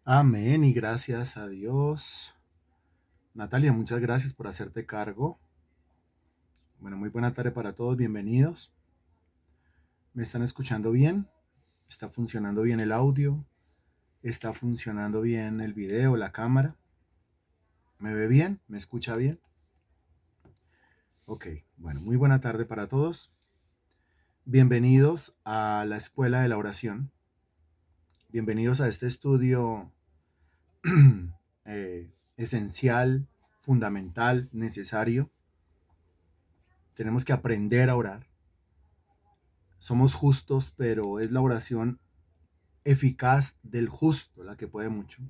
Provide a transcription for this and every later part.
Amén y gracias a Dios. Natalia, muchas gracias por hacerte cargo. Bueno, muy buena tarde para todos, bienvenidos. ¿Me están escuchando bien? ¿Está funcionando bien el audio? ¿Está funcionando bien el video, la cámara? ¿Me ve bien? ¿Me escucha bien? Ok, bueno, muy buena tarde para todos. Bienvenidos a la Escuela de la Oración. Bienvenidos a este estudio esencial, fundamental, necesario. Tenemos que aprender a orar. Somos justos, pero es la oración eficaz del justo la que puede mucho.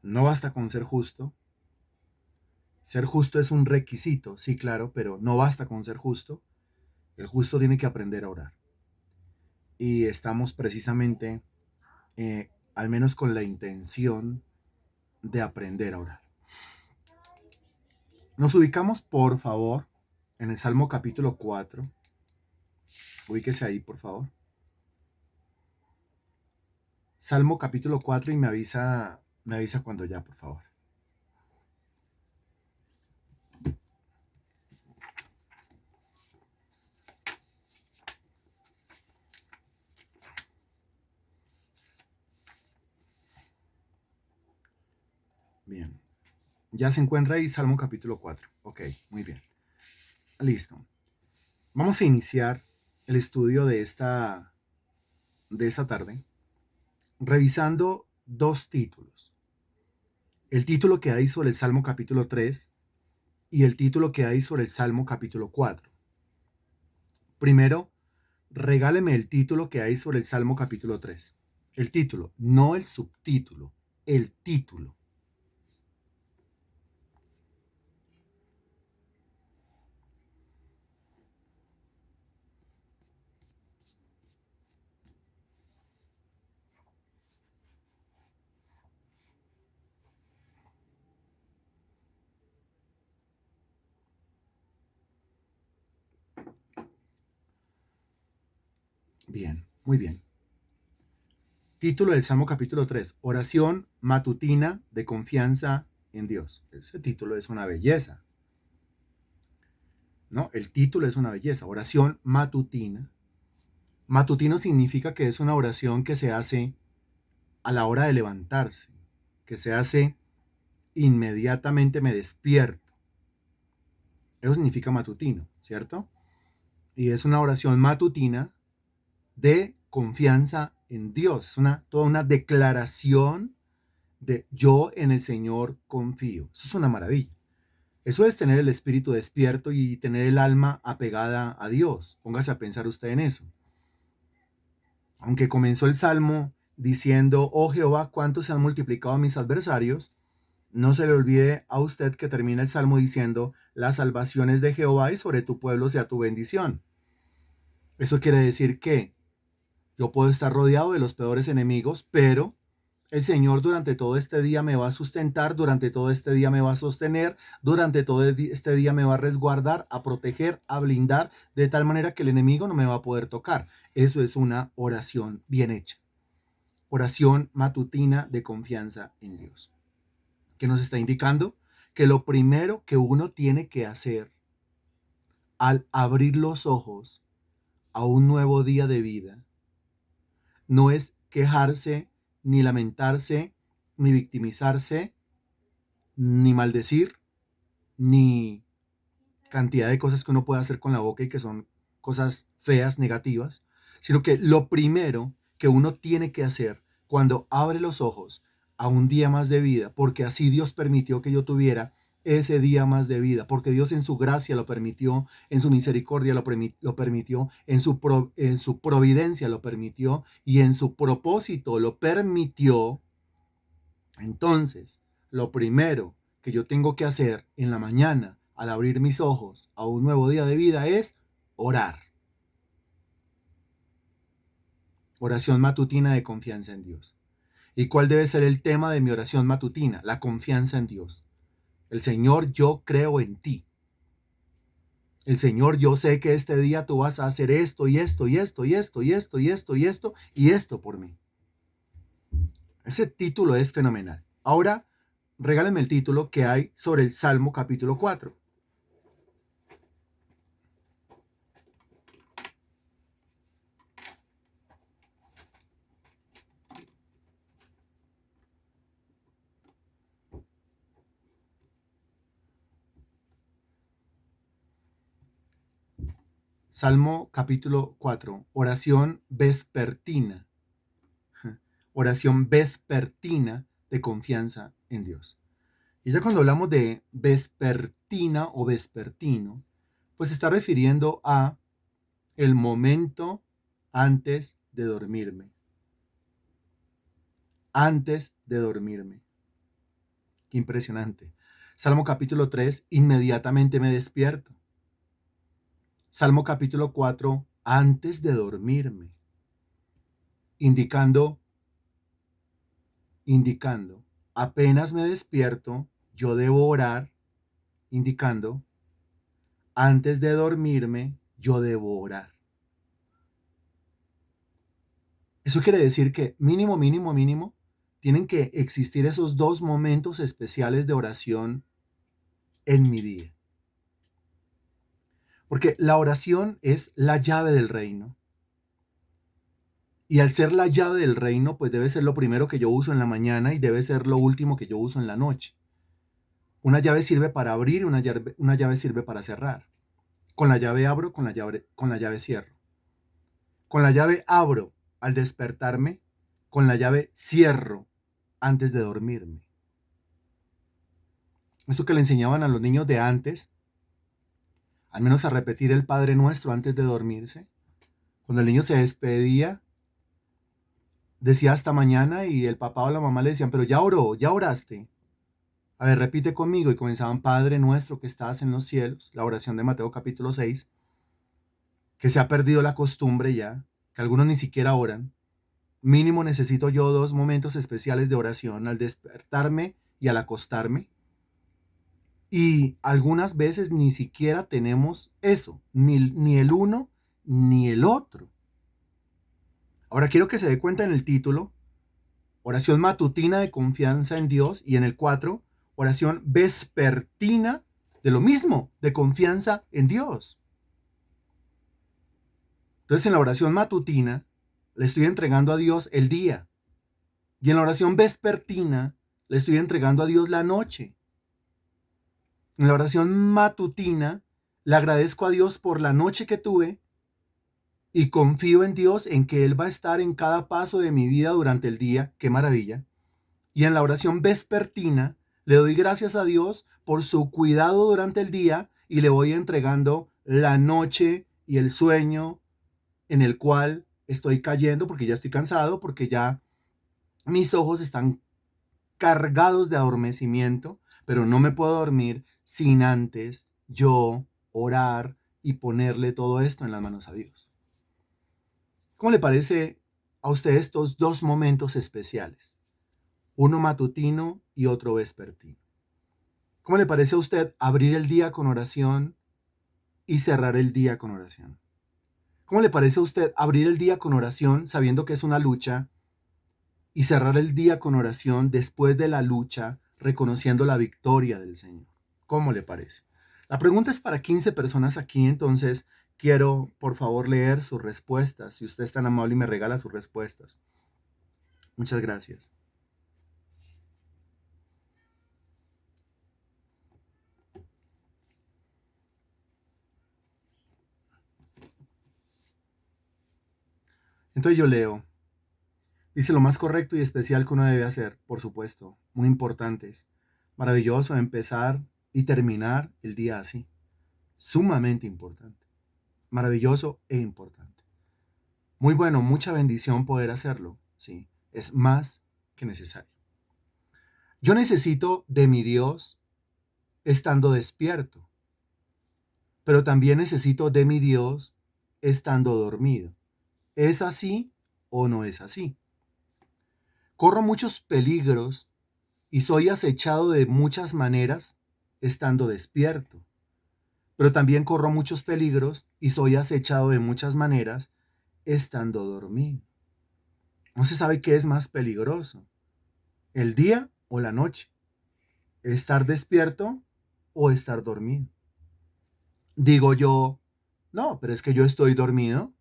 No basta con ser justo. Ser justo es un requisito, sí, claro, pero no basta con ser justo. El justo tiene que aprender a orar. Y estamos precisamente, al menos con la intención de aprender a orar. Nos ubicamos, por favor, en el Salmo capítulo 4. Ubíquese ahí, por favor. Salmo capítulo 4 y me avisa cuando ya, por favor. Bien. Ya se encuentra ahí Salmo capítulo 4. Ok, muy bien. Listo. Vamos a iniciar el estudio de esta tarde revisando dos títulos. El título que hay sobre el Salmo capítulo 3 y el título que hay sobre el Salmo capítulo 4. Primero, regáleme el título que hay sobre el Salmo capítulo 3. El título, no el subtítulo, el título. Bien, muy bien. Título del Salmo capítulo 3, oración matutina de confianza en Dios. Ese título es una belleza, ¿no? El título es una belleza, oración matutina. Matutino significa que es una oración que se hace a la hora de levantarse, que se hace inmediatamente me despierto. Eso significa matutino, ¿cierto? Y es una oración matutina de confianza en Dios. Es toda una declaración de yo en el Señor confío. Eso es una maravilla. Eso es tener el espíritu despierto y tener el alma apegada a Dios. Póngase a pensar usted en eso. Aunque comenzó el salmo diciendo, oh Jehová, cuánto se han multiplicado mis adversarios, no se le olvide a usted que termina el salmo diciendo, la salvación es de Jehová y sobre tu pueblo sea tu bendición. Eso quiere decir que yo puedo estar rodeado de los peores enemigos, pero el Señor durante todo este día me va a sustentar, durante todo este día me va a sostener, durante todo este día me va a resguardar, a proteger, a blindar, de tal manera que el enemigo no me va a poder tocar. Eso es una oración bien hecha. Oración matutina de confianza en Dios. Que nos está indicando que lo primero que uno tiene que hacer al abrir los ojos a un nuevo día de vida no es quejarse, ni lamentarse, ni victimizarse, ni maldecir, ni cantidad de cosas que uno puede hacer con la boca y que son cosas feas, negativas, sino que lo primero que uno tiene que hacer cuando abre los ojos a un día más de vida, porque así Dios permitió que yo tuviera ese día más de vida, porque Dios en su gracia lo permitió, en su misericordia lo permitió, en su providencia lo permitió y en su propósito lo permitió. Entonces, lo primero que yo tengo que hacer en la mañana al abrir mis ojos a un nuevo día de vida es orar. Oración matutina de confianza en Dios. ¿Y cuál debe ser el tema de mi oración matutina? La confianza en Dios. El Señor, yo creo en ti. El Señor, yo sé que este día tú vas a hacer esto y esto y esto y esto y esto y esto y esto y esto por mí. Ese título es fenomenal. Ahora, regálame el título que hay sobre el Salmo capítulo 4. Salmo capítulo 4, oración vespertina. Oración vespertina de confianza en Dios. Y ya cuando hablamos de vespertina o vespertino, pues se está refiriendo a el momento antes de dormirme. Antes de dormirme. Qué impresionante. Salmo capítulo 3, inmediatamente me despierto. Salmo capítulo 4, antes de dormirme. Indicando, apenas me despierto, yo debo orar, indicando, antes de dormirme, yo debo orar. Eso quiere decir que mínimo, tienen que existir esos dos momentos especiales de oración en mi día. Porque la oración es la llave del reino. Y al ser la llave del reino, pues debe ser lo primero que yo uso en la mañana y debe ser lo último que yo uso en la noche. Una llave sirve para abrir, una llave sirve para cerrar. Con la llave abro, con la llave cierro. Con la llave abro al despertarme, con la llave cierro antes de dormirme. Eso que le enseñaban a los niños de antes, al menos a repetir el Padre Nuestro antes de dormirse. Cuando el niño se despedía, decía hasta mañana y el papá o la mamá le decían, pero ya oró, ya oraste. A ver, repite conmigo y comenzaban, Padre Nuestro que estás en los cielos, la oración de Mateo capítulo 6, que se ha perdido la costumbre ya, que algunos ni siquiera oran. Mínimo necesito yo 2 momentos especiales de oración al despertarme y al acostarme. Y algunas veces ni siquiera tenemos eso, ni el uno ni el otro. Ahora quiero que se dé cuenta en el título, oración matutina de confianza en Dios, y en el 4, oración vespertina de lo mismo, de confianza en Dios. Entonces en la oración matutina le estoy entregando a Dios el día, y en la oración vespertina le estoy entregando a Dios la noche. En la oración matutina le agradezco a Dios por la noche que tuve y confío en Dios en que Él va a estar en cada paso de mi vida durante el día. ¡Qué maravilla! Y en la oración vespertina le doy gracias a Dios por su cuidado durante el día y le voy entregando la noche y el sueño en el cual estoy cayendo porque ya estoy cansado, porque ya mis ojos están cargados de adormecimiento, pero no me puedo dormir sin antes yo orar y ponerle todo esto en las manos a Dios. ¿Cómo le parece a usted estos dos momentos especiales? Uno matutino y otro vespertino. ¿Cómo le parece a usted abrir el día con oración y cerrar el día con oración? ¿Cómo le parece a usted abrir el día con oración sabiendo que es una lucha y cerrar el día con oración después de la lucha reconociendo la victoria del Señor? ¿Cómo le parece? La pregunta es para 15 personas aquí, entonces quiero por favor leer sus respuestas. Si usted es tan amable y me regala sus respuestas. Muchas gracias. Entonces yo leo. Dice lo más correcto y especial que uno debe hacer, por supuesto, muy importantes. Maravilloso empezar y terminar el día así. Sumamente importante. Maravilloso e importante. Muy bueno, mucha bendición poder hacerlo, sí. Es más que necesario. Yo necesito de mi Dios estando despierto, pero también necesito de mi Dios estando dormido. ¿Es así o no es así? Corro muchos peligros y soy acechado de muchas maneras estando despierto, pero también corro muchos peligros y soy acechado de muchas maneras estando dormido. No se sabe qué es más peligroso, el día o la noche, estar despierto o estar dormido. Digo yo, no, pero es que yo estoy dormido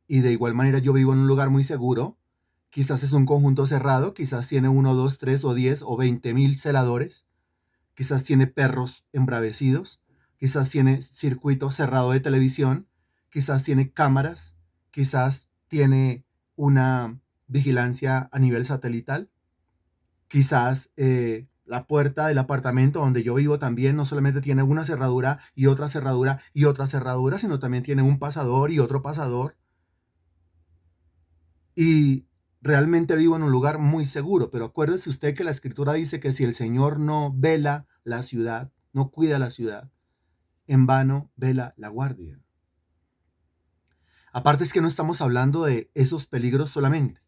y de igual manera yo vivo en un lugar muy seguro. Quizás es un conjunto cerrado, quizás tiene uno, dos, tres o 10 o 20.000 celadores, quizás tiene perros embravecidos, quizás tiene circuito cerrado de televisión, quizás tiene cámaras, quizás tiene una vigilancia a nivel satelital, quizás la puerta del apartamento donde yo vivo también no solamente tiene una cerradura y otra cerradura y otra cerradura, sino también tiene un pasador y otro pasador. Y realmente vivo en un lugar muy seguro, pero acuérdese usted que la escritura dice que si el Señor no vela la ciudad, no cuida la ciudad, en vano vela la guardia. Aparte es que no estamos hablando de esos peligros solamente.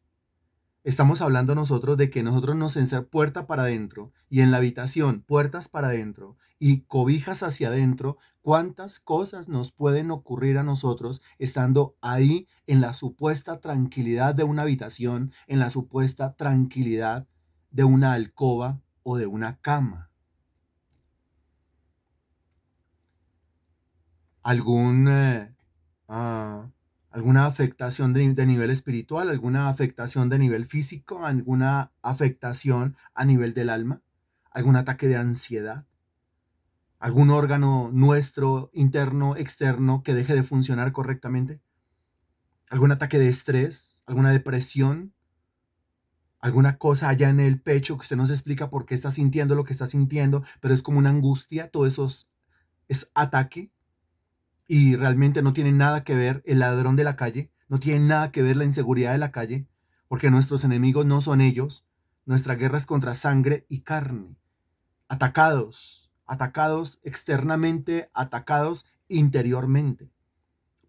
Estamos hablando nosotros de que nosotros nos encer puerta para adentro y en la habitación puertas para adentro y cobijas hacia adentro, cuántas cosas nos pueden ocurrir a nosotros estando ahí en la supuesta tranquilidad de una habitación, en la supuesta tranquilidad de una alcoba o de una cama. Algún ah, alguna afectación de nivel espiritual, alguna afectación de nivel físico, alguna afectación a nivel del alma, algún ataque de ansiedad, algún órgano nuestro, interno, externo, que deje de funcionar correctamente, algún ataque de estrés, alguna depresión, alguna cosa allá en el pecho que usted no se explica por qué está sintiendo lo que está sintiendo, pero es como una angustia, todo eso es ataque y realmente no tiene nada que ver el ladrón de la calle, no tiene nada que ver la inseguridad de la calle, porque nuestros enemigos no son ellos, nuestra guerra es contra sangre y carne, atacados, atacados externamente, atacados interiormente.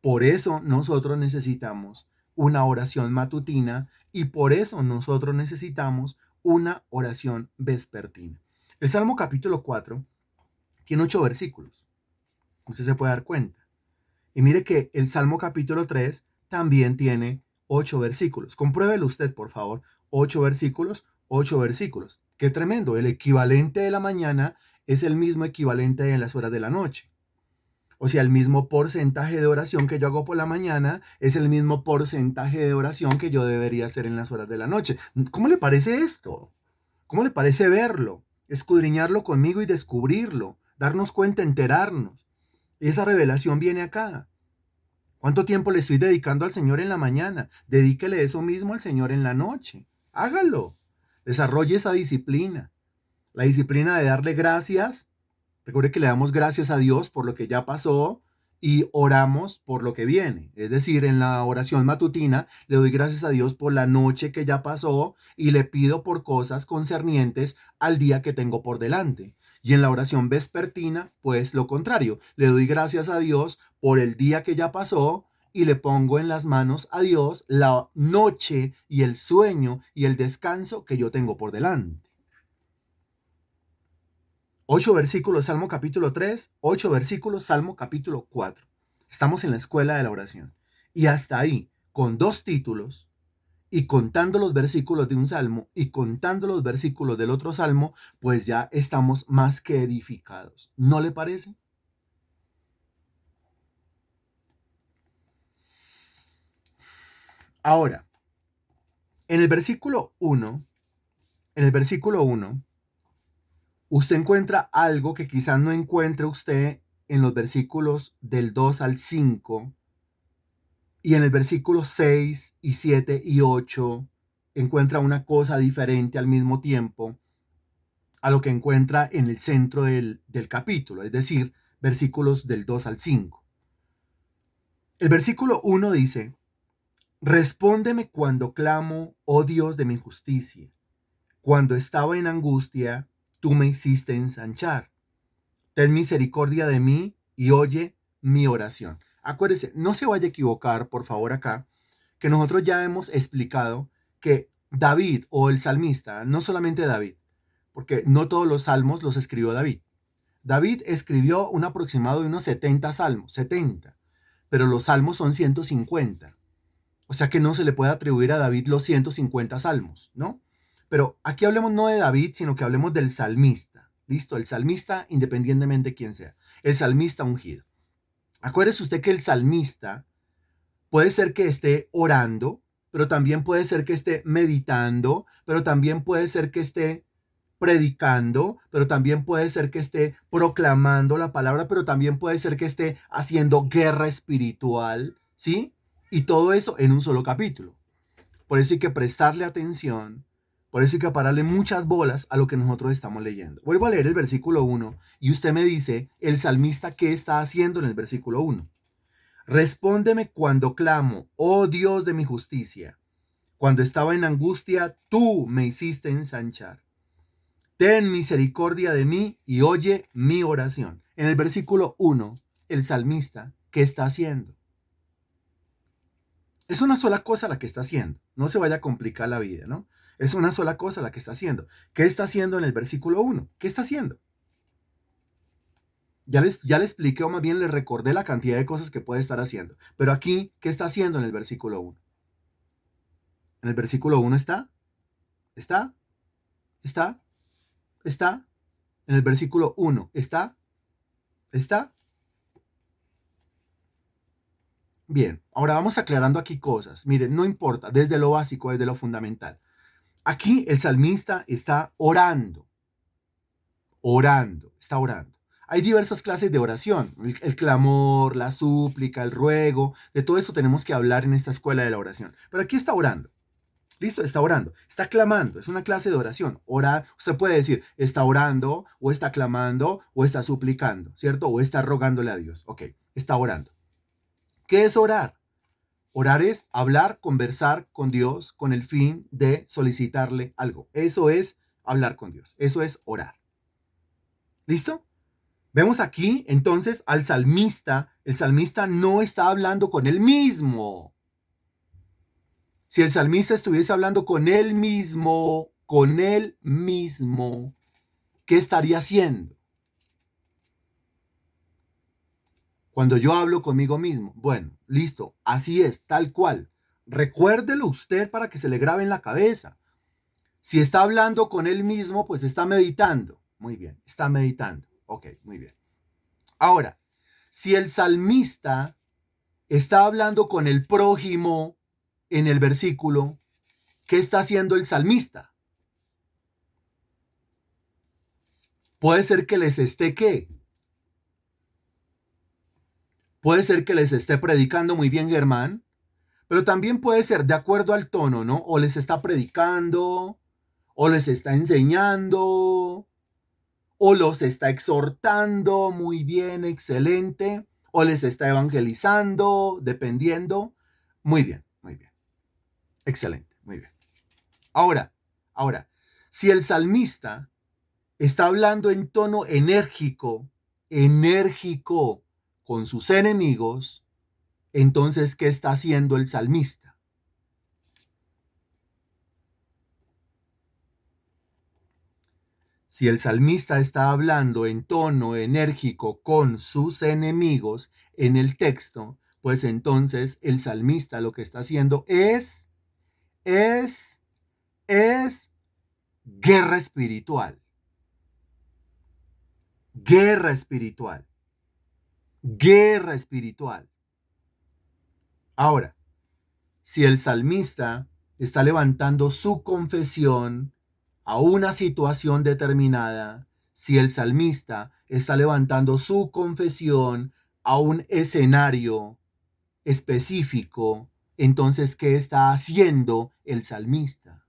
Por eso nosotros necesitamos una oración matutina y por eso nosotros necesitamos una oración vespertina. El Salmo capítulo 4 tiene 8 versículos, usted se puede dar cuenta. Y mire que el Salmo capítulo 3 también tiene 8 versículos. Compruébelo usted, por favor. 8 versículos, 8 versículos. Qué tremendo. El equivalente de la mañana es el mismo equivalente de las horas de la noche. O sea, el mismo porcentaje de oración que yo hago por la mañana es el mismo porcentaje de oración que yo debería hacer en las horas de la noche. ¿Cómo le parece esto? ¿Cómo le parece verlo? Escudriñarlo conmigo y descubrirlo. Darnos cuenta, enterarnos. Esa revelación viene acá. ¿Cuánto tiempo le estoy dedicando al Señor en la mañana? Dedíquele eso mismo al Señor en la noche. Hágalo. Desarrolle esa disciplina. La disciplina de darle gracias. Recuerde que le damos gracias a Dios por lo que ya pasó y oramos por lo que viene. Es decir, en la oración matutina le doy gracias a Dios por la noche que ya pasó y le pido por cosas concernientes al día que tengo por delante. Y en la oración vespertina, pues lo contrario, le doy gracias a Dios por el día que ya pasó y le pongo en las manos a Dios la noche y el sueño y el descanso que yo tengo por delante. 8 versículos, Salmo capítulo 3, 8 versículos, Salmo capítulo 4. Estamos en la escuela de la oración. Y hasta ahí, con 2 títulos, y contando los versículos de un salmo y contando los versículos del otro salmo, pues ya estamos más que edificados. ¿No le parece? Ahora, en el versículo 1, en el versículo 1, usted encuentra algo que quizás no encuentre usted en los versículos del 2 al 5. Y en el versículo 6 y 7 y 8 encuentra una cosa diferente al mismo tiempo a lo que encuentra en el centro del capítulo, es decir, versículos del 2 al 5. El versículo 1 dice, respóndeme cuando clamo, oh Dios de mi justicia. Cuando estaba en angustia, tú me hiciste ensanchar. Ten misericordia de mí y oye mi oración. Acuérdese, no se vaya a equivocar, por favor, acá, que nosotros ya hemos explicado que David o el salmista, no solamente David, porque no todos los salmos los escribió David. David escribió un aproximado de unos 70 salmos, 70, pero los salmos son 150. O sea que no se le puede atribuir a David los 150 salmos, ¿no? Pero aquí hablemos no de David, sino que hablemos del salmista. ¿Listo? El salmista, independientemente de quién sea. El salmista ungido. Acuérdese usted que el salmista puede ser que esté orando, pero también puede ser que esté meditando, pero también puede ser que esté predicando, pero también puede ser que esté proclamando la palabra, pero también puede ser que esté haciendo guerra espiritual, ¿sí? Y todo eso en un solo capítulo. Por eso hay que prestarle atención, por eso hay que pararle muchas bolas a lo que nosotros estamos leyendo. Vuelvo a leer el versículo 1 y usted me dice, el salmista, ¿qué está haciendo en el versículo 1? Respóndeme cuando clamo, oh Dios de mi justicia. Cuando estaba en angustia, tú me hiciste ensanchar. Ten misericordia de mí y oye mi oración. En el versículo 1, el salmista, ¿qué está haciendo? Es una sola cosa la que está haciendo. No se vaya a complicar la vida, ¿no? Es una sola cosa la que está haciendo. ¿Qué está haciendo en el versículo 1? ¿Qué está haciendo? Ya le expliqué o más bien le recordé la cantidad de cosas que puede estar haciendo. Pero aquí, ¿qué está haciendo en el versículo 1? En el versículo 1 está, está, está, está. En el versículo 1 está, está. Bien, ahora vamos aclarando aquí cosas. Miren, no importa, desde lo básico, desde lo fundamental. Aquí el salmista está orando, orando, está orando. Hay diversas clases de oración, el clamor, la súplica, el ruego, de todo eso tenemos que hablar en esta escuela de la oración. Pero aquí está orando. Listo, está orando, está clamando, es una clase de oración. Orar, usted puede decir, está orando, o está clamando, o está suplicando, ¿cierto? O está rogándole a Dios. Ok, está orando. ¿Qué es orar? Orar es hablar, conversar con Dios con el fin de solicitarle algo. Eso es hablar con Dios. Eso es orar. ¿Listo? Vemos aquí entonces al salmista. El salmista no está hablando con él mismo. Si el salmista estuviese hablando con él mismo, ¿qué estaría haciendo? Cuando yo hablo conmigo mismo, bueno, listo, así es, tal cual. Recuérdelo usted para que se le grabe en la cabeza. Si está hablando con él mismo, pues está meditando. Muy bien, está meditando. Ok, muy bien. Ahora, si el salmista está hablando con el prójimo en el versículo, ¿qué está haciendo el salmista? Puede ser que les esté ¿qué? Puede ser que les esté predicando muy bien Germán, pero también puede ser de acuerdo al tono, ¿no? O les está predicando, o les está enseñando, o los está exhortando, muy bien, excelente, o les está evangelizando, dependiendo. Muy bien, excelente, muy bien. Ahora, si el salmista está hablando en tono enérgico con sus enemigos, entonces, ¿qué está haciendo el salmista? Si el salmista está hablando en tono enérgico con sus enemigos en el texto, pues entonces el salmista lo que está haciendo es, es guerra espiritual. Guerra espiritual. Guerra espiritual. Ahora, si el salmista está levantando su confesión a una situación determinada, si el salmista está levantando su confesión a un escenario específico, entonces, ¿qué está haciendo el salmista?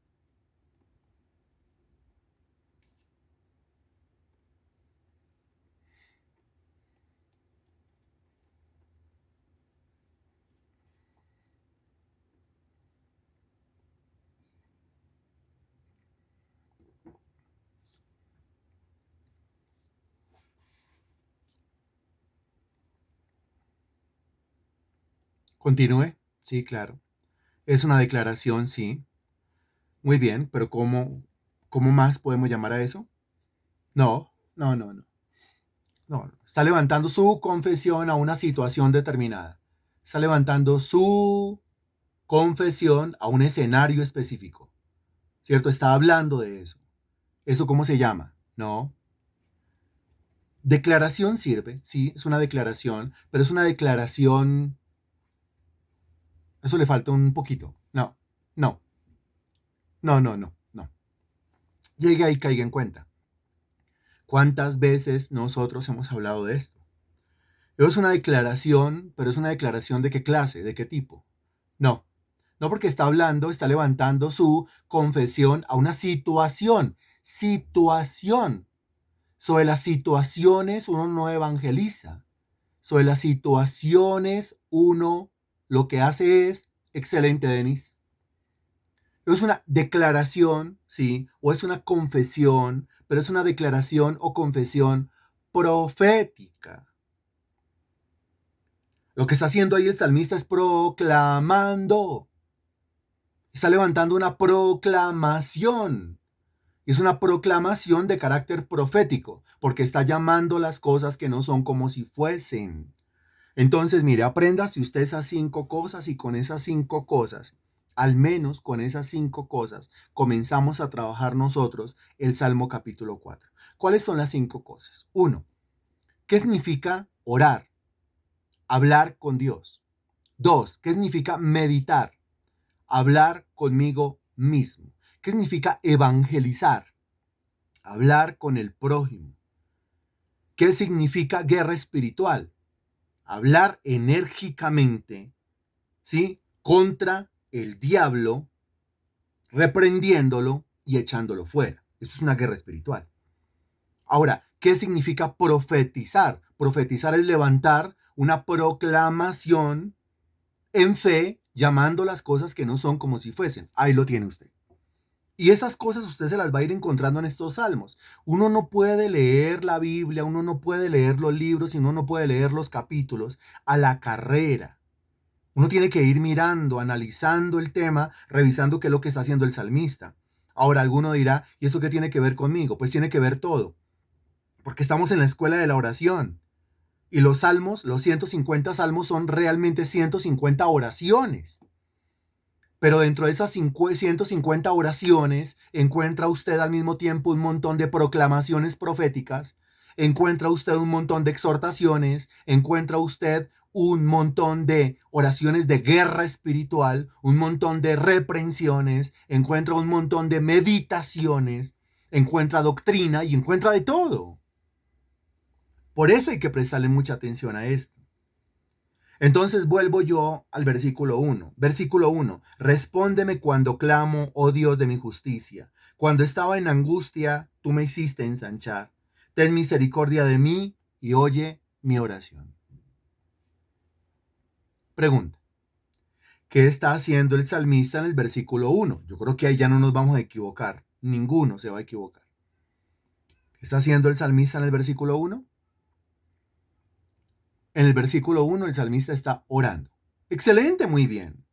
Continúe. Sí, claro. Es una declaración, sí. Muy bien, pero ¿cómo más podemos llamar a eso? No, no, no, no. No, está levantando su confesión a una situación determinada. Está levantando su confesión a un escenario específico. ¿cierto? Está hablando de eso. ¿Eso cómo se llama? No. Declaración sirve, sí, es una declaración, pero es una declaración, eso le falta un poquito. No, no, no. Llegue y caiga en cuenta. ¿Cuántas veces nosotros hemos hablado de esto? Es una declaración, pero es una declaración de qué clase, de qué tipo. No, no porque está hablando, está levantando su confesión a una situación. Situación. Sobre las situaciones uno no evangeliza. Sobre las situaciones uno lo que hace es, excelente, Denis. Es una declaración, sí, o es una confesión, pero es una declaración o confesión profética. Lo que está haciendo ahí el salmista es proclamando. Está levantando una proclamación. Y es una proclamación de carácter profético, porque está llamando las cosas que no son como si fuesen. Entonces, mire, aprenda si usted esas 5 cosas y con esas 5 cosas, al menos con esas 5 cosas, comenzamos a trabajar nosotros el Salmo capítulo 4. ¿Cuáles son las 5 cosas? Uno, ¿qué significa orar? Hablar con Dios. Dos, ¿qué significa meditar? Hablar conmigo mismo. ¿Qué significa evangelizar? Hablar con el prójimo. ¿Qué significa guerra espiritual? Hablar enérgicamente, ¿sí? Contra el diablo, reprendiéndolo y echándolo fuera. Eso es una guerra espiritual. Ahora, ¿qué significa profetizar? Profetizar es levantar una proclamación en fe, llamando las cosas que no son como si fuesen. Ahí lo tiene usted. Y esas cosas usted se las va a ir encontrando en estos salmos. Uno no puede leer la Biblia, uno no puede leer los libros y uno no puede leer los capítulos a la carrera. Uno tiene que ir mirando, analizando el tema, revisando qué es lo que está haciendo el salmista. Ahora alguno dirá, ¿y eso qué tiene que ver conmigo? Pues tiene que ver todo, porque estamos en la escuela de la oración. Y los salmos, los 150 salmos son realmente 150 oraciones. Pero dentro de esas 150 oraciones encuentra usted al mismo tiempo un montón de proclamaciones proféticas, encuentra usted un montón de exhortaciones, encuentra usted un montón de oraciones de guerra espiritual, un montón de reprensiones, encuentra un montón de meditaciones, encuentra doctrina y encuentra de todo. Por eso hay que prestarle mucha atención a esto. Entonces vuelvo yo al versículo 1. Versículo 1. Respóndeme cuando clamo, oh Dios de mi justicia. Cuando estaba en angustia, tú me hiciste ensanchar. Ten misericordia de mí y oye mi oración. Pregunta. ¿Qué está haciendo el salmista en el versículo 1? Yo creo que ahí ya no nos vamos a equivocar. Ninguno se va a equivocar. ¿Qué está haciendo el salmista en el versículo 1? En el versículo 1 el salmista está orando. Excelente, muy bien.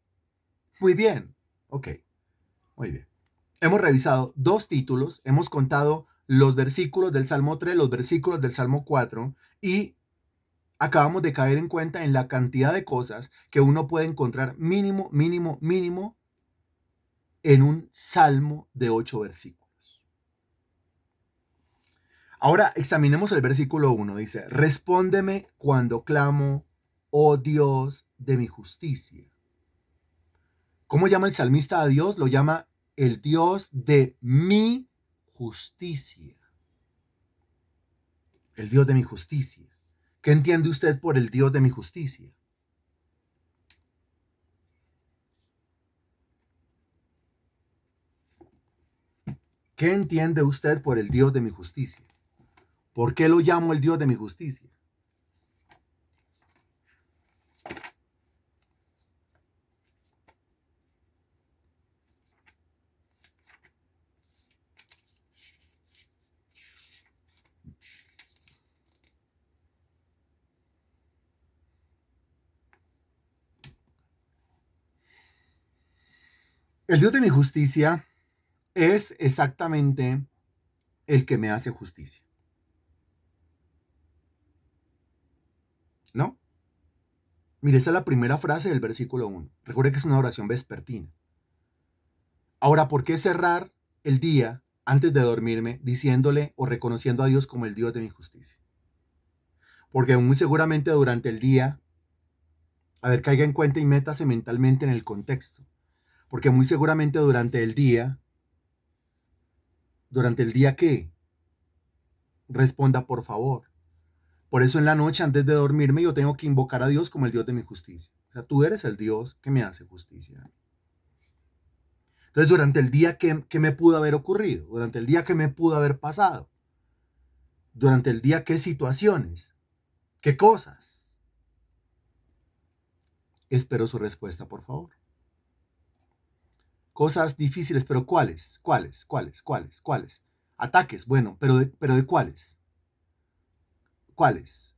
Muy bien. Ok, muy bien. Hemos revisado 2 títulos, hemos contado los versículos del Salmo 3, los versículos del Salmo 4 y acabamos de caer en cuenta en la cantidad de cosas que uno puede encontrar mínimo en un Salmo de 8 versículos. Ahora examinemos el versículo 1. Dice, respóndeme cuando clamo, oh Dios de mi justicia. ¿Cómo llama el salmista a Dios? Lo llama el Dios de mi justicia. El Dios de mi justicia. ¿Qué entiende usted por el Dios de mi justicia? ¿Qué entiende usted por el Dios de mi justicia? ¿Por qué lo llamo el Dios de mi justicia? El Dios de mi justicia es exactamente el que me hace justicia. ¿No? Mire, esa es la primera frase del versículo 1. Recuerde que es una oración vespertina. Ahora, ¿por qué cerrar el día antes de dormirme diciéndole o reconociendo a Dios como el Dios de mi justicia. Porque muy seguramente durante el día, a ver, caiga en cuenta y métase mentalmente en el contexto. Porque muy seguramente durante el día ¿qué? Responda por favor. Por eso en la noche antes de dormirme yo tengo que invocar a Dios como el Dios de mi justicia. O sea, tú eres el Dios que me hace justicia. Entonces, durante el día, ¿qué me pudo haber ocurrido? Durante el día, ¿qué me pudo haber pasado? Durante el día, ¿qué situaciones? ¿Qué cosas? Espero su respuesta, por favor. Cosas difíciles, pero ¿cuáles? ¿Cuáles? ¿Cuáles? ¿Cuáles? ¿Cuáles? Ataques, bueno, pero ¿de cuáles? ¿Cuáles?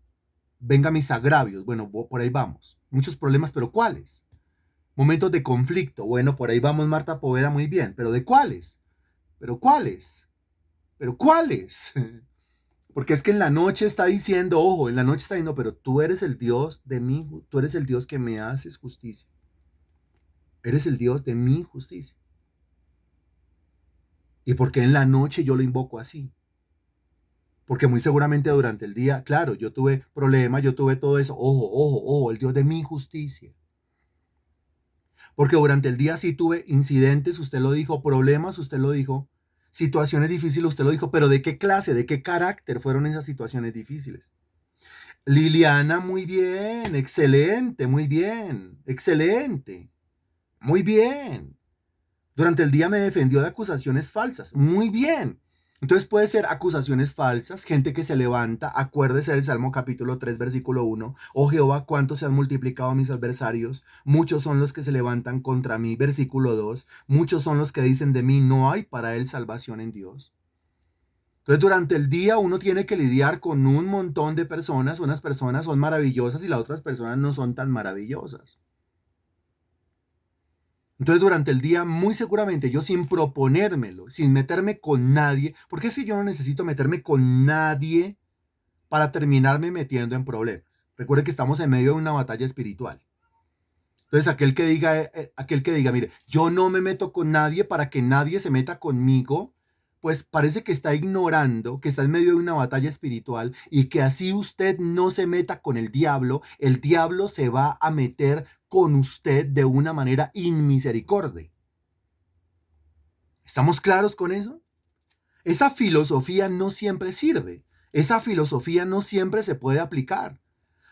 Venga mis agravios, bueno, por ahí vamos. Muchos problemas, pero ¿cuáles? Momentos de conflicto, bueno, por ahí vamos Marta Poveda, muy bien, pero ¿de cuáles? ¿Pero cuáles? ¿Pero cuáles? Porque es que en la noche está diciendo, ojo, en la noche está diciendo, pero tú eres el Dios de mí, tú eres el Dios que me haces justicia. Eres el Dios de mi justicia. ¿Y por qué en la noche yo lo invoco así? Porque muy seguramente durante el día, claro, yo tuve problemas, yo tuve todo eso, ojo, ojo, ojo, el Dios de mi justicia. Porque durante el día sí tuve incidentes, usted lo dijo, problemas, usted lo dijo, situaciones difíciles, usted lo dijo, pero ¿de qué clase, de qué carácter fueron esas situaciones difíciles? Liliana, muy bien, excelente, muy bien, excelente, muy bien. Durante el día me defendió de acusaciones falsas, muy bien. Entonces puede ser acusaciones falsas, gente que se levanta, acuérdese del Salmo capítulo 3 versículo 1, oh Jehová, cuánto se han multiplicado mis adversarios, muchos son los que se levantan contra mí, versículo 2, muchos son los que dicen de mí, no hay para él salvación en Dios. Entonces, durante el día uno tiene que lidiar con un montón de personas. Unas personas son maravillosas y las otras personas no son tan maravillosas. Entonces, durante el día, muy seguramente yo sin proponérmelo, sin meterme con nadie, porque es que yo no necesito meterme con nadie para terminarme metiendo en problemas. Recuerde que estamos en medio de una batalla espiritual. Entonces, aquel que diga, mire, yo no me meto con nadie para que nadie se meta conmigo, pues parece que está ignorando que está en medio de una batalla espiritual y que así usted no se meta con el diablo se va a meter con usted de una manera inmisericordia. ¿Estamos claros con eso? Esa filosofía no siempre sirve. Esa filosofía no siempre se puede aplicar.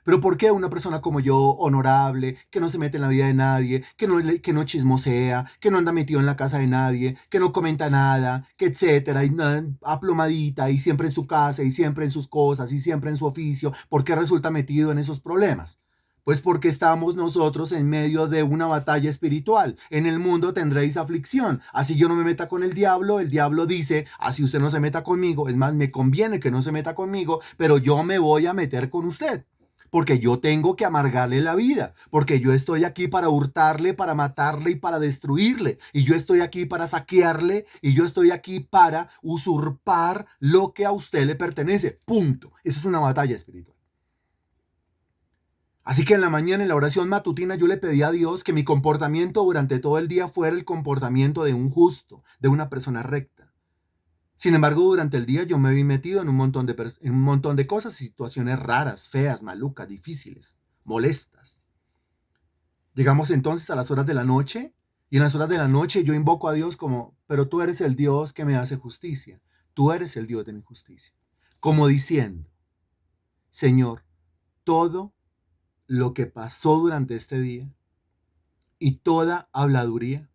Pero ¿por qué una persona como yo, honorable, que no se mete en la vida de nadie, que no chismosea, que no anda metido en la casa de nadie, que no comenta nada, que etcétera, y nada, aplomadita, y siempre en su casa, y siempre en sus cosas, y siempre en su oficio, ¿por qué resulta metido en esos problemas? Pues porque estamos nosotros en medio de una batalla espiritual. En el mundo tendréis aflicción. Así yo no me meta con el diablo dice, así usted no se meta conmigo, es más, me conviene que no se meta conmigo, pero yo me voy a meter con usted porque yo tengo que amargarle la vida, porque yo estoy aquí para hurtarle, para matarle y para destruirle, y yo estoy aquí para saquearle, y yo estoy aquí para usurpar lo que a usted le pertenece. Punto. Eso es una batalla espiritual. Así que en la mañana, en la oración matutina, yo le pedí a Dios que mi comportamiento durante todo el día fuera el comportamiento de un justo, de una persona recta. Sin embargo, durante el día yo me vi metido en un montón de cosas, situaciones raras, feas, malucas, difíciles, molestas. Llegamos entonces a las horas de la noche y en las horas de la noche yo invoco a Dios como, pero tú eres el Dios que me hace justicia, tú eres el Dios de mi justicia. Como diciendo, Señor, todo lo que pasó durante este día y toda habladuría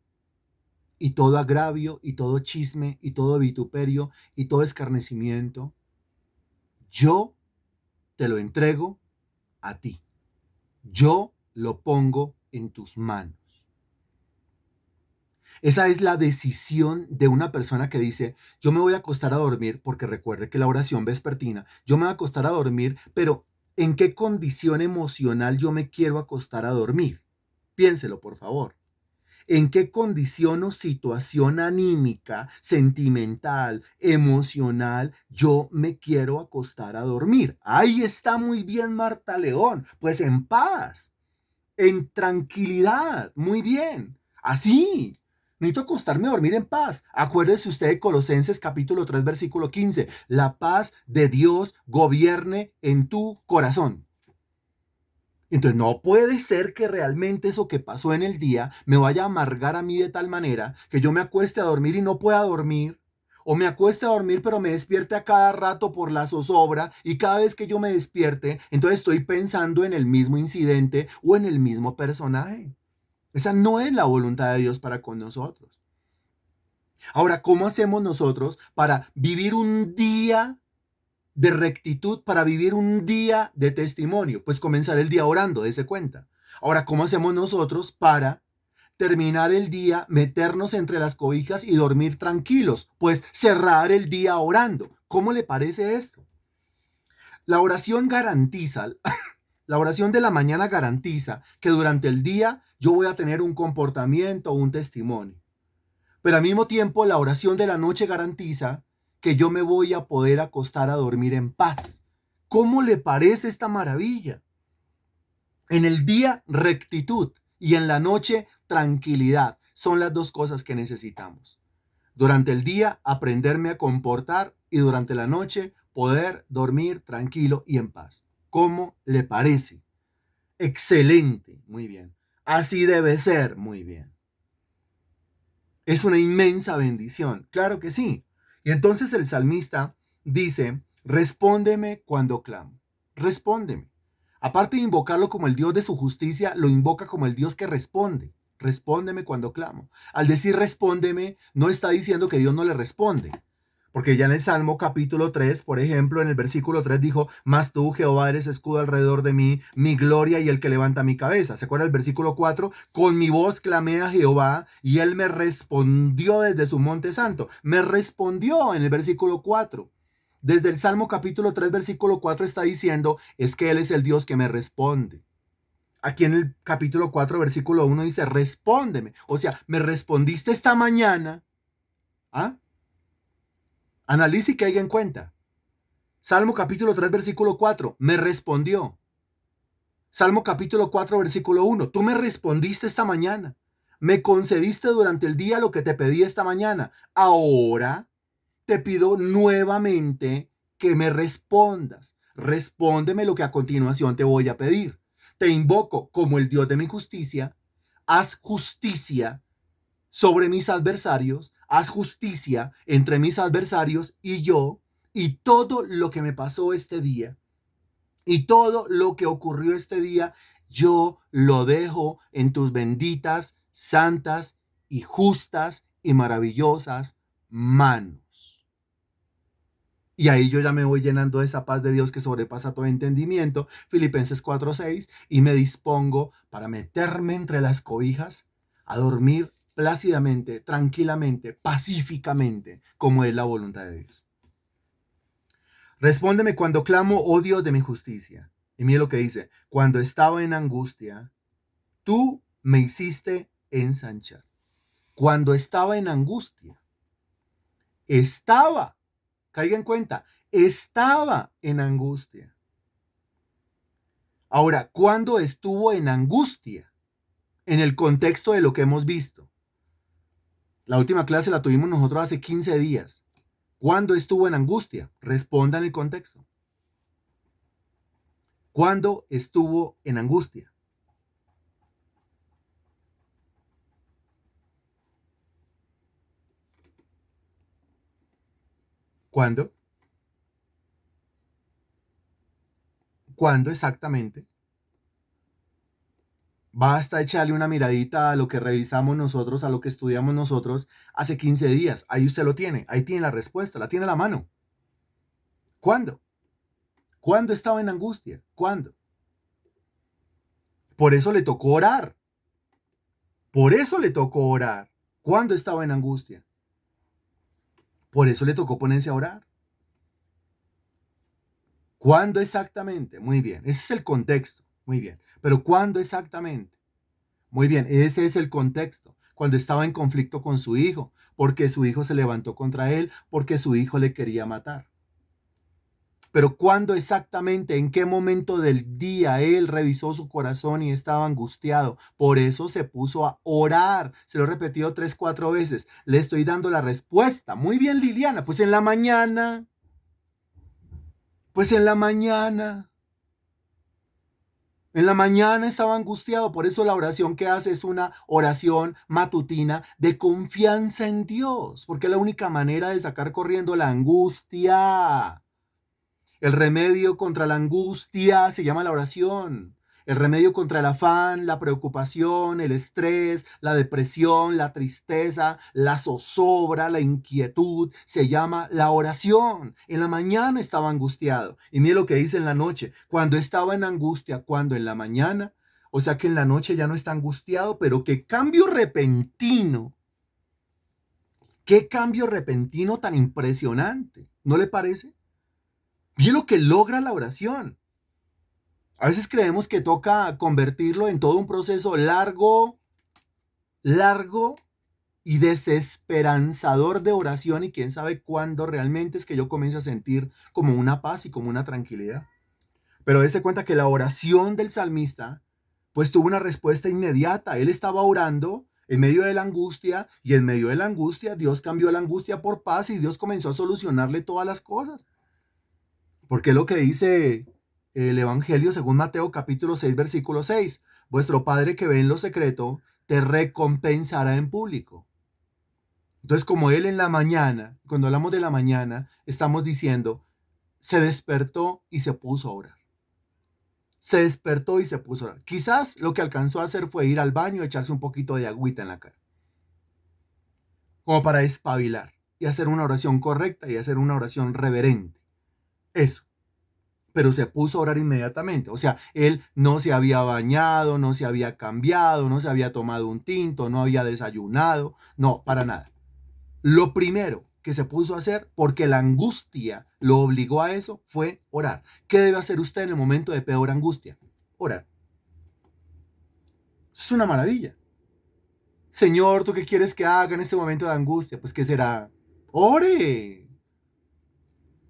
y todo agravio y todo chisme y todo vituperio y todo escarnecimiento, yo te lo entrego a ti. Yo lo pongo en tus manos. Esa es la decisión de una persona que dice, yo me voy a acostar a dormir, porque recuerde que la oración vespertina, yo me voy a acostar a dormir, pero ¿en qué condición emocional yo me quiero acostar a dormir? Piénselo, por favor. ¿En qué condición o situación anímica, sentimental, emocional yo me quiero acostar a dormir? Ahí está muy bien Marta León, pues en paz, en tranquilidad, muy bien, así. Necesito acostarme a dormir en paz. Acuérdese usted de Colosenses capítulo 3, versículo 15. La paz de Dios gobierne en tu corazón. Entonces no puede ser que realmente eso que pasó en el día me vaya a amargar a mí de tal manera que yo me acueste a dormir y no pueda dormir. O me acueste a dormir pero me despierte a cada rato por la zozobra y cada vez que yo me despierte, entonces estoy pensando en el mismo incidente o en el mismo personaje. Esa no es la voluntad de Dios para con nosotros. Ahora, ¿cómo hacemos nosotros para vivir un día de rectitud, para vivir un día de testimonio? Pues comenzar el día orando, dése cuenta. Ahora, ¿cómo hacemos nosotros para terminar el día, meternos entre las cobijas y dormir tranquilos? Pues cerrar el día orando. ¿Cómo le parece esto? La oración garantiza, la oración de la mañana garantiza que durante el día yo voy a tener un comportamiento o un testimonio. Pero al mismo tiempo, la oración de la noche garantiza que yo me voy a poder acostar a dormir en paz. ¿Cómo le parece esta maravilla? En el día, rectitud y en la noche, tranquilidad. Son las dos cosas que necesitamos. Durante el día, aprenderme a comportar y durante la noche, poder dormir tranquilo y en paz. ¿Cómo le parece? Excelente, muy bien. Así debe ser, muy bien. Es una inmensa bendición, claro que sí. Y entonces el salmista dice, respóndeme cuando clamo, respóndeme. Aparte de invocarlo como el Dios de su justicia, lo invoca como el Dios que responde. Respóndeme cuando clamo. Al decir respóndeme, no está diciendo que Dios no le responde. Porque ya en el Salmo capítulo 3, por ejemplo, en el versículo 3 dijo, mas tú, Jehová, eres escudo alrededor de mí, mi gloria y el que levanta mi cabeza. ¿Se acuerda el versículo 4? Con mi voz clamé a Jehová y él me respondió desde su monte santo. Me respondió en el versículo 4. Desde el Salmo capítulo 3, versículo 4 está diciendo, es que él es el Dios que me responde. Aquí en el capítulo 4, versículo 1 dice, respóndeme. O sea, me respondiste esta mañana. ¿Ah? Analice y caiga en cuenta. Salmo capítulo 3, versículo 4, me respondió. Salmo capítulo 4, versículo 1, tú me respondiste esta mañana. Me concediste durante el día lo que te pedí esta mañana. Ahora te pido nuevamente que me respondas. Respóndeme lo que a continuación te voy a pedir. Te invoco como el Dios de mi justicia. Haz justicia sobre mis adversarios, haz justicia entre mis adversarios y yo, y todo lo que me pasó este día, y todo lo que ocurrió este día, yo lo dejo en tus benditas, santas y justas y maravillosas manos. Y ahí yo ya me voy llenando de esa paz de Dios que sobrepasa todo entendimiento, Filipenses 4:6, y me dispongo para meterme entre las cobijas a dormir plácidamente, tranquilamente, pacíficamente, como es la voluntad de Dios. Respóndeme cuando clamo, oh Dios de mi justicia. Y mire lo que dice, cuando estaba en angustia, tú me hiciste ensanchar. Cuando estaba en angustia, estaba, caiga en cuenta, estaba en angustia. Ahora, ¿cuándo estuvo en angustia? En el contexto de lo que hemos visto. La última clase la tuvimos nosotros hace 15 días. ¿Cuándo estuvo en angustia? Responda en el contexto. ¿Cuándo estuvo en angustia? ¿Cuándo? ¿Cuándo exactamente? Basta echarle una miradita a lo que revisamos nosotros, a lo que estudiamos nosotros hace 15 días. Ahí usted lo tiene, ahí tiene la respuesta, la tiene a la mano. ¿Cuándo? ¿Cuándo estaba en angustia? ¿Cuándo? Por eso le tocó orar. Por eso le tocó orar. ¿Cuándo estaba en angustia? Por eso le tocó ponerse a orar. ¿Cuándo exactamente? Muy bien, ese es el contexto. Muy bien. Pero ¿cuándo exactamente? Muy bien, ese es el contexto. Cuando estaba en conflicto con su hijo, porque su hijo se levantó contra él, porque su hijo le quería matar. Pero ¿cuándo exactamente, en qué momento del día él revisó su corazón y estaba angustiado? Por eso se puso a orar. Se lo he repetido 3, 4 veces. Le estoy dando la respuesta. Muy bien, Liliana. Pues en la mañana. Pues en la mañana. En la mañana estaba angustiado, por eso la oración que hace es una oración matutina de confianza en Dios, porque es la única manera de sacar corriendo la angustia. El remedio contra la angustia se llama la oración. El remedio contra el afán, la preocupación, el estrés, la depresión, la tristeza, la zozobra, la inquietud, se llama la oración. En la mañana estaba angustiado. Y mire lo que dice en la noche. Cuando estaba en angustia, cuando en la mañana, o sea que en la noche ya no está angustiado, pero qué cambio repentino. Qué cambio repentino tan impresionante. ¿No le parece? Mire lo que logra la oración. A veces creemos que toca convertirlo en todo un proceso largo, largo y desesperanzador de oración y quién sabe cuándo realmente es que yo comienzo a sentir como una paz y como una tranquilidad. Pero dése cuenta que la oración del salmista pues tuvo una respuesta inmediata. Él estaba orando en medio de la angustia y en medio de la angustia Dios cambió la angustia por paz y Dios comenzó a solucionarle todas las cosas. Porque lo que dice el Evangelio según Mateo capítulo 6 versículo 6. Vuestro Padre que ve en lo secreto te recompensará en público. Entonces, como Él en la mañana, cuando hablamos de la mañana, estamos diciendo, se despertó y se puso a orar. Se despertó y se puso a orar. Quizás lo que alcanzó a hacer fue ir al baño, echarse un poquito de agüita en la cara, como para espabilar y hacer una oración correcta y hacer una oración reverente. Eso. Pero se puso a orar inmediatamente. O sea, él no se había bañado, no se había cambiado, no se había tomado un tinto, no había desayunado, no, para nada. Lo primero que se puso a hacer, porque la angustia lo obligó a eso, fue orar. ¿Qué debe hacer usted en el momento de peor angustia? Orar. Eso es una maravilla. Señor, ¿tú qué quieres que haga en este momento de angustia? Pues, ¿qué será? Ore.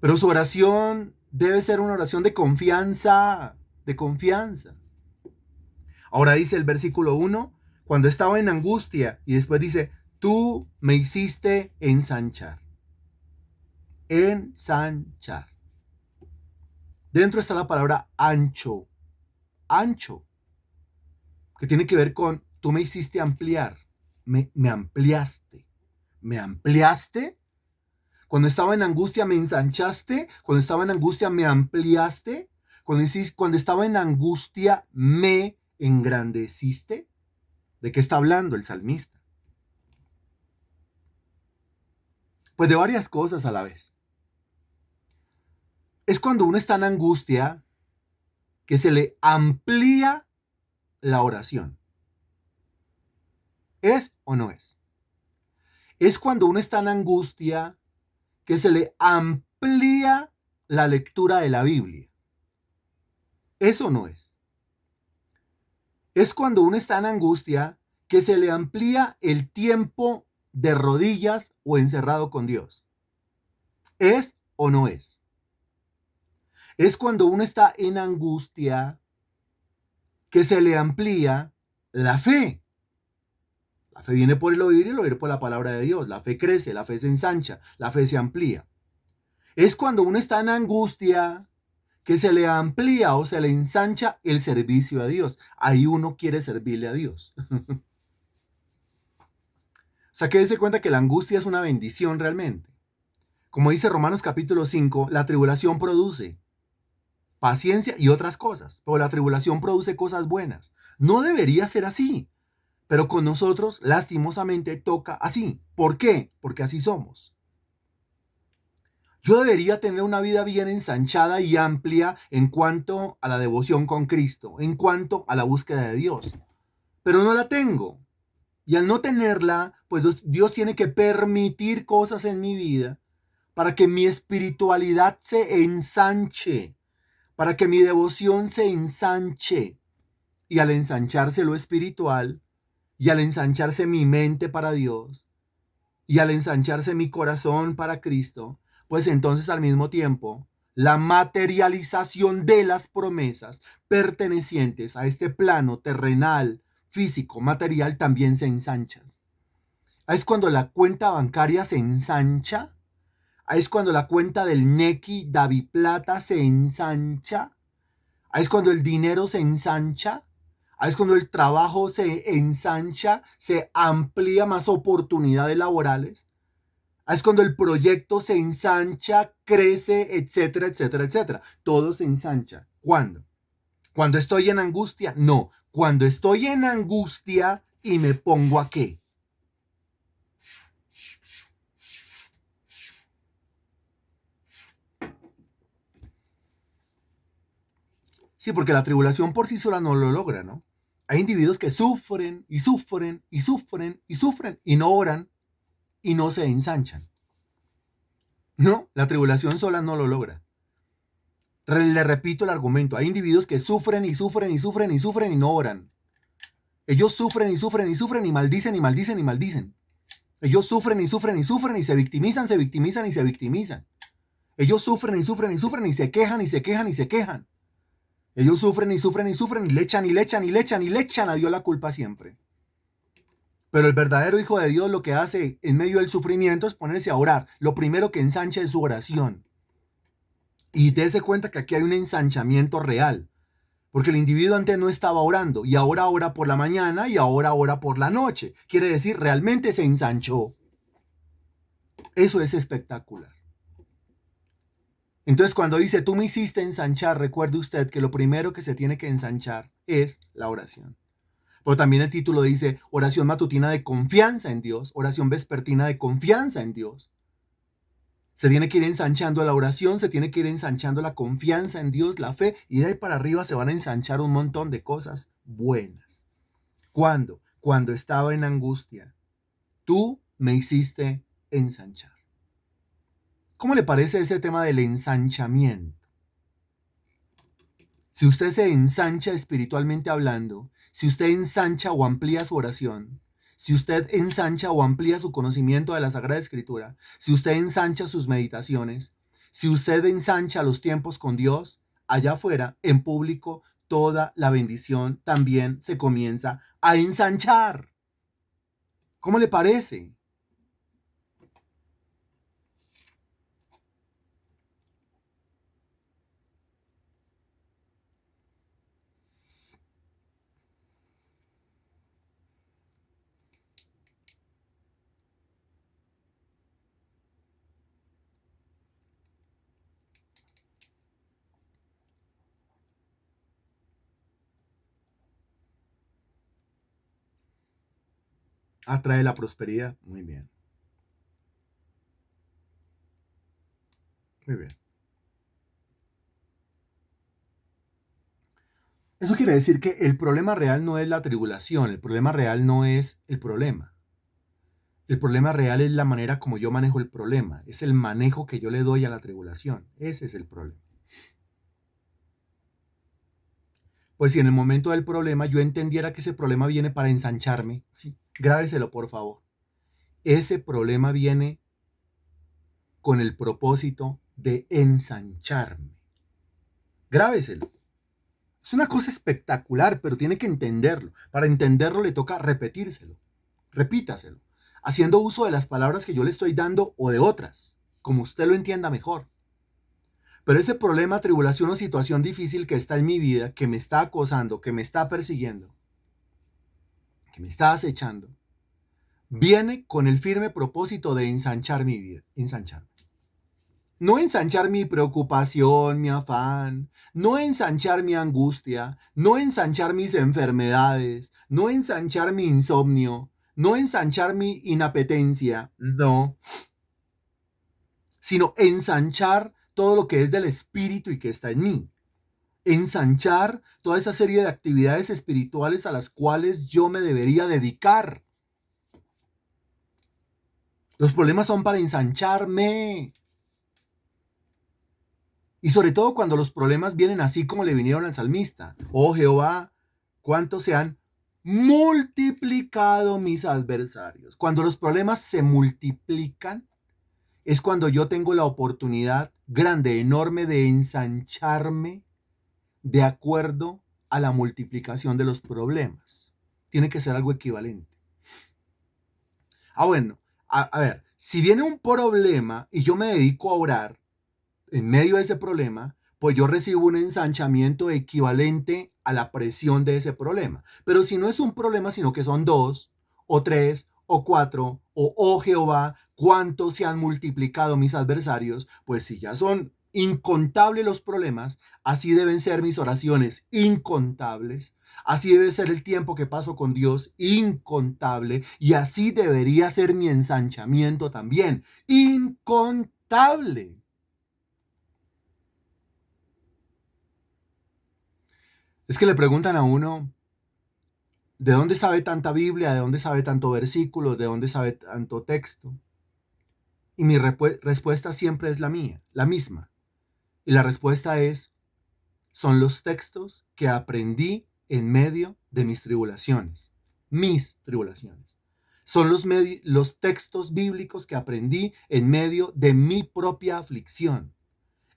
Pero su oración debe ser una oración de confianza, de confianza. Ahora dice el versículo 1, cuando estaba en angustia, y después dice, tú me hiciste ensanchar. Ensanchar. Dentro está la palabra ancho, ancho, que tiene que ver con, tú me hiciste ampliar, me ampliaste, me ampliaste. Cuando estaba en angustia me ensanchaste, cuando estaba en angustia me ampliaste, cuando estaba en angustia me engrandeciste. ¿De qué está hablando el salmista? Pues de varias cosas a la vez. Es cuando uno está en angustia que se le amplía la oración. ¿Es o no es? Es cuando uno está en angustia que se le amplía la lectura de la Biblia. ¿Es o no es? Es cuando uno está en angustia que se le amplía el tiempo de rodillas o encerrado con Dios. ¿Es o no es? Es cuando uno está en angustia que se le amplía la fe. La fe viene por el oír y el oír por la palabra de Dios. La fe crece, la fe se ensancha, la fe se amplía. Es cuando uno está en angustia que se le amplía o se le ensancha el servicio a Dios. Ahí uno quiere servirle a Dios. O sea, que dése cuenta que la angustia es una bendición realmente. Como dice Romanos capítulo 5, la tribulación produce paciencia y otras cosas, pero la tribulación produce cosas buenas. No debería ser así, pero con nosotros lastimosamente toca así. ¿Por qué? Porque así somos. Yo debería tener una vida bien ensanchada y amplia en cuanto a la devoción con Cristo, en cuanto a la búsqueda de Dios, pero no la tengo. Y al no tenerla, pues Dios tiene que permitir cosas en mi vida para que mi espiritualidad se ensanche, para que mi devoción se ensanche. Y al ensancharse lo espiritual, y al ensancharse mi mente para Dios, y al ensancharse mi corazón para Cristo, pues entonces al mismo tiempo la materialización de las promesas pertenecientes a este plano terrenal, físico, material, también se ensancha. Es cuando la cuenta bancaria se ensancha. Es cuando la cuenta del Nequi Daviplata se ensancha. Es cuando el dinero se ensancha. Es cuando el trabajo se ensancha, se amplía más oportunidades laborales. Es cuando el proyecto se ensancha, crece, etcétera, etcétera, etcétera. Todo se ensancha. ¿Cuándo? ¿Cuando estoy en angustia? No. Cuando estoy en angustia y me pongo a qué. Sí, porque la tribulación por sí sola no lo logra, ¿no? Hay individuos que sufren y sufren y sufren y sufren y no oran y no se ensanchan. No, la tribulación sola no lo logra. Le repito el argumento, hay individuos que sufren y sufren y sufren y sufren y no oran. Ellos sufren y sufren y sufren y maldicen y maldicen y maldicen. Ellos sufren y sufren y sufren y se victimizan, se victimizan y se victimizan. Ellos sufren y sufren y sufren y se quejan y se quejan y se quejan. Ellos sufren y sufren y sufren y le echan y le echan y le echan y le echan a Dios la culpa siempre. Pero el verdadero hijo de Dios lo que hace en medio del sufrimiento es ponerse a orar. Lo primero que ensancha es su oración. Y dése cuenta que aquí hay un ensanchamiento real. Porque el individuo antes no estaba orando y ahora ora por la mañana y ahora ora por la noche. Quiere decir, realmente se ensanchó. Eso es espectacular. Entonces, cuando dice, tú me hiciste ensanchar, recuerde usted que lo primero que se tiene que ensanchar es la oración. Pero también el título dice, oración matutina de confianza en Dios, oración vespertina de confianza en Dios. Se tiene que ir ensanchando la oración, se tiene que ir ensanchando la confianza en Dios, la fe, y de ahí para arriba se van a ensanchar un montón de cosas buenas. ¿Cuándo? Cuando estaba en angustia. Tú me hiciste ensanchar. ¿Cómo le parece ese tema del ensanchamiento? Si usted se ensancha espiritualmente hablando, si usted ensancha o amplía su oración, si usted ensancha o amplía su conocimiento de la Sagrada Escritura, si usted ensancha sus meditaciones, si usted ensancha los tiempos con Dios, allá afuera, en público, toda la bendición también se comienza a ensanchar. ¿Cómo le parece? Atrae la prosperidad. Muy bien. Muy bien. Eso quiere decir que el problema real no es la tribulación, el problema real no es el problema. El problema real es la manera como yo manejo el problema, es el manejo que yo le doy a la tribulación. Ese es el problema. Pues si en el momento del problema yo entendiera que ese problema viene para ensancharme, sí, grábeselo por favor. Ese problema viene con el propósito de ensancharme. Grábeselo. Es una cosa espectacular, pero tiene que entenderlo. Para entenderlo le toca repetírselo. Repítaselo, haciendo uso de las palabras que yo le estoy dando o de otras, como usted lo entienda mejor. Pero ese problema, tribulación o situación difícil que está en mi vida, que me está acosando, que me está persiguiendo, que me está acechando, viene con el firme propósito de ensanchar mi vida, ensanchar. No ensanchar mi preocupación, mi afán, no ensanchar mi angustia, no ensanchar mis enfermedades, no ensanchar mi insomnio, no ensanchar mi inapetencia, no, sino ensanchar todo lo que es del espíritu y que está en mí. Ensanchar toda esa serie de actividades espirituales a las cuales yo me debería dedicar. Los problemas son para ensancharme. Y sobre todo cuando los problemas vienen así como le vinieron al salmista. Oh Jehová, cuánto se han multiplicado mis adversarios. Cuando los problemas se multiplican, es cuando yo tengo la oportunidad grande, enorme de ensancharme de acuerdo a la multiplicación de los problemas. Tiene que ser algo equivalente. Bueno, a ver, si viene un problema y yo me dedico a orar en medio de ese problema, pues yo recibo un ensanchamiento equivalente a la presión de ese problema. Pero si no es un problema, sino que son dos, o tres, o cuatro, o oh Jehová, cuántos se han multiplicado mis adversarios, pues si ya son incontables los problemas, así deben ser mis oraciones incontables. Así debe ser el tiempo que paso con Dios, incontable, y así debería ser mi ensanchamiento también, incontable. Es que le preguntan a uno, ¿de dónde sabe tanta Biblia? ¿De dónde sabe tanto versículo? ¿De dónde sabe tanto texto? Y mi respuesta siempre es la mía, la misma. Y la respuesta es, son los textos que aprendí en medio de mis tribulaciones. Mis tribulaciones. Son los textos bíblicos que aprendí en medio de mi propia aflicción,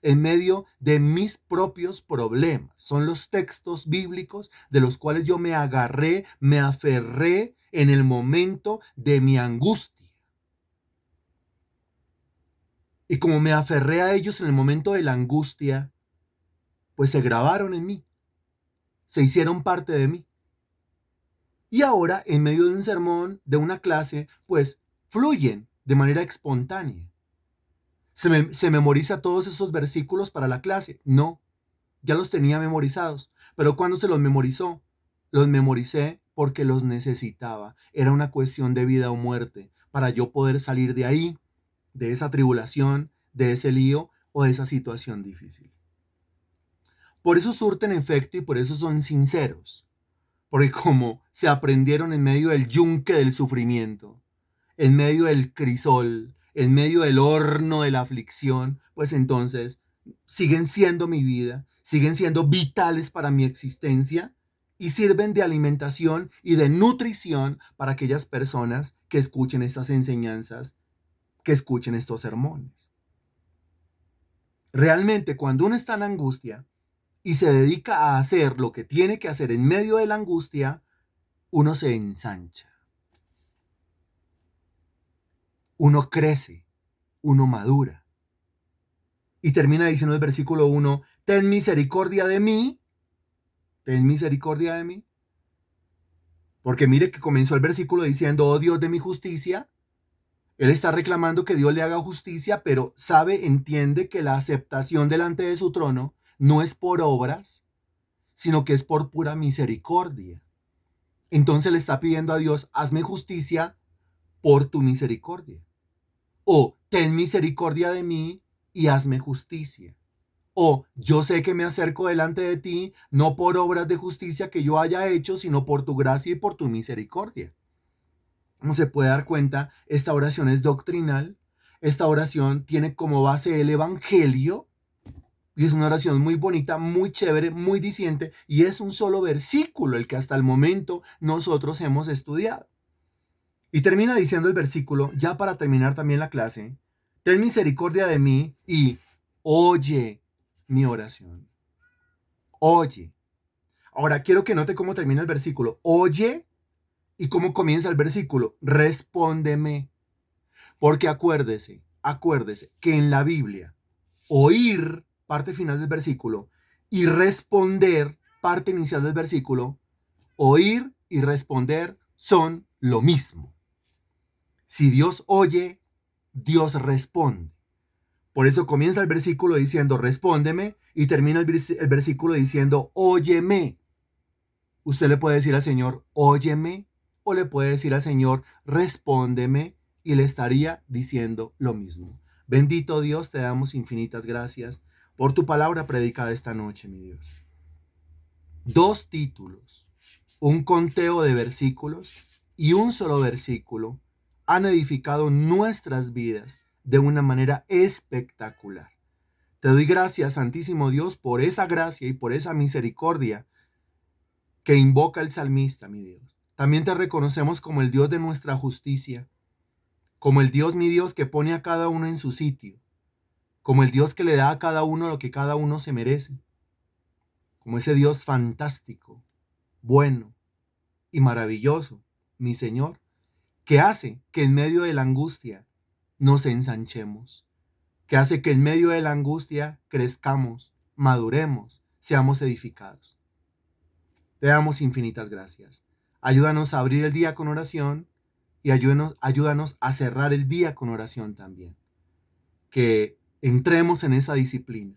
en medio de mis propios problemas. Son los textos bíblicos de los cuales yo me agarré, me aferré en el momento de mi angustia. Y como me aferré a ellos en el momento de la angustia, pues se grabaron en mí, se hicieron parte de mí. Y ahora, en medio de un sermón, de una clase, pues fluyen de manera espontánea. ¿Se memoriza todos esos versículos para la clase? No, ya los tenía memorizados. Pero cuando se los memorizó, los memoricé porque los necesitaba. Era una cuestión de vida o muerte para yo poder salir de ahí, de esa tribulación, de ese lío o de esa situación difícil. Por eso surten efecto y por eso son sinceros. Porque como se aprendieron en medio del yunque del sufrimiento, en medio del crisol, en medio del horno de la aflicción, pues entonces siguen siendo mi vida, siguen siendo vitales para mi existencia y sirven de alimentación y de nutrición para aquellas personas que escuchen estas enseñanzas, que escuchen estos sermones. Realmente, cuando uno está en angustia y se dedica a hacer lo que tiene que hacer en medio de la angustia, uno se ensancha, uno crece, uno madura. Y termina diciendo el versículo 1, ten misericordia de mí, ten misericordia de mí. Porque mire que comenzó el versículo diciendo, oh Dios de mi justicia. Él está reclamando que Dios le haga justicia, pero sabe, entiende que la aceptación delante de su trono no es por obras, sino que es por pura misericordia. Entonces le está pidiendo a Dios, hazme justicia por tu misericordia. O ten misericordia de mí y hazme justicia. O yo sé que me acerco delante de ti, no por obras de justicia que yo haya hecho, sino por tu gracia y por tu misericordia. Como se puede dar cuenta, esta oración es doctrinal. Esta oración tiene como base el Evangelio. Y es una oración muy bonita, muy chévere, muy diciente. Y es un solo versículo el que hasta el momento nosotros hemos estudiado. Y termina diciendo el versículo, ya para terminar también la clase, ten misericordia de mí y oye mi oración. Oye. Ahora quiero que note cómo termina el versículo. Oye y cómo comienza el versículo. Respóndeme. Porque acuérdese que en la Biblia, oír, parte final del versículo, y responder, parte inicial del versículo, oír y responder son lo mismo. Si Dios oye, Dios responde. Por eso comienza el versículo diciendo, respóndeme, y termina el versículo diciendo, óyeme. Usted le puede decir al Señor, óyeme, o le puede decir al Señor, respóndeme, y le estaría diciendo lo mismo. Bendito Dios, te damos infinitas gracias por tu palabra predicada esta noche, mi Dios. 2 títulos, un conteo de versículos y un solo versículo han edificado nuestras vidas de una manera espectacular. Te doy gracias, Santísimo Dios, por esa gracia y por esa misericordia que invoca el salmista, mi Dios. También te reconocemos como el Dios de nuestra justicia, como el Dios, mi Dios, que pone a cada uno en su sitio, como el Dios que le da a cada uno lo que cada uno se merece, como ese Dios fantástico, bueno y maravilloso, mi Señor, que hace que en medio de la angustia nos ensanchemos, que hace que en medio de la angustia crezcamos, maduremos, seamos edificados. Te damos infinitas gracias. Ayúdanos a abrir el día con oración y ayúdanos a cerrar el día con oración también. Que entremos en esa disciplina.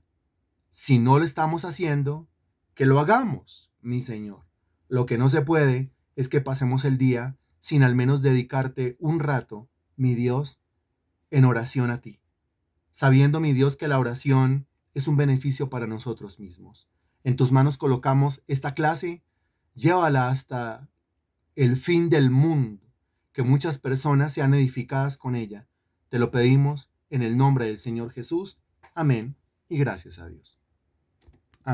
Si no lo estamos haciendo, que lo hagamos, mi Señor. Lo que no se puede es que pasemos el día sin al menos dedicarte un rato, mi Dios, en oración a ti, sabiendo, mi Dios, que la oración es un beneficio para nosotros mismos. En tus manos colocamos esta clase, llévala hasta el fin del mundo, que muchas personas sean edificadas con ella. Te lo pedimos en el nombre del Señor Jesús. Amén y gracias a Dios.